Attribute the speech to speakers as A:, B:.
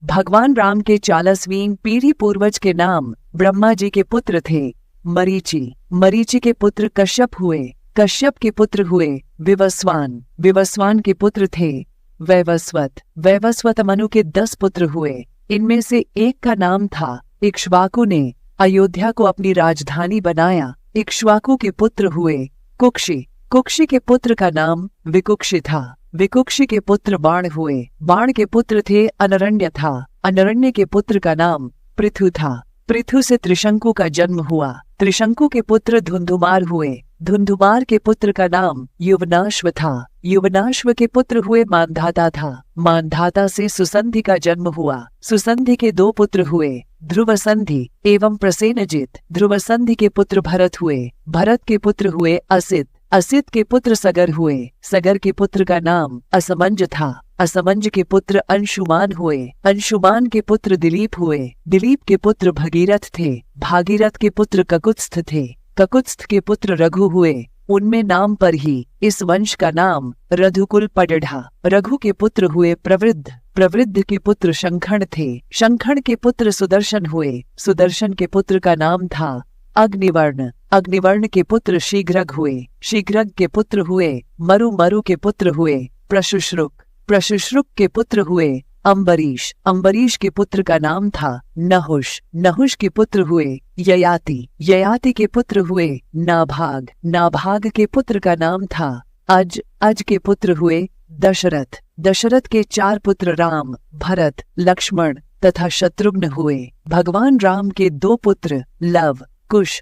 A: भगवान राम के 40वीं पीढ़ी पूर्वज के नाम ब्रह्मा जी के पुत्र थे मरीचि। मरीचि के पुत्र कश्यप हुए। कश्यप के पुत्र हुए विवस्वान। विवस्वान के पुत्र थे वैवस्वत। वैवस्वत मनु के 10 पुत्र हुए। इनमें से एक का नाम था इक्ष्वाकु ने अयोध्या को अपनी राजधानी बनाया। इक्ष्वाकु के पुत्र हुए कुक्षी। कुक्षी के पुत्र का नाम विकुक्षी था। विकुक्षी के पुत्र बाण हुए। बाण के पुत्र थे अनरण्य था। अनरण्य के पुत्र का नाम पृथु था। पृथु से त्रिशंकु का जन्म हुआ। त्रिशंकु के पुत्र धुंधुमार हुए। धुंधुमार के पुत्र का नाम युवनाश्व था। युवनाश्व के पुत्र हुए मानधाता था। मानधाता से सुसंधि का जन्म हुआ। सुसंधि के 2 पुत्र हुए ध्रुवसंधि एवं प्रसेनजित। ध्रुवसंधि के पुत्र भरत हुए। भरत के पुत्र हुए असित। असित के पुत्र सगर हुए। सगर के पुत्र का नाम असमंज था। असमंज के पुत्र अंशुमान हुए। अंशुमान के पुत्र दिलीप हुए। दिलीप के पुत्र भगीरथ थे। भागीरथ के पुत्र ककुत्स्थ थे। ककुत्स्थ के पुत्र रघु हुए। उनमें नाम पर ही इस वंश का नाम रघुकुल पड़ढ़ा। रघु के पुत्र हुए प्रवृद्ध। प्रवृद्ध के पुत्र शंखण थे। शंखण के पुत्र सुदर्शन हुए। सुदर्शन के पुत्र का नाम था अग्निवर्ण। अग्निवर्ण के पुत्र शीघ्रग हुए। शीघ्रग के पुत्र हुए मरु। मरु के पुत्र हुए प्रशुश्रुक। प्रशुश्रुक के पुत्र हुए अम्बरीश। अम्बरीश के पुत्र का नाम था नहुष। नहुष के पुत्र हुए ययाति। ययाति के पुत्र हुए नाभाग। नाभाग के पुत्र का नाम था अज। अज के पुत्र हुए दशरथ। दशरथ के 4 पुत्र राम, भरत, लक्ष्मण तथा शत्रुघ्न हुए। भगवान राम के 2 पुत्र लव, कुश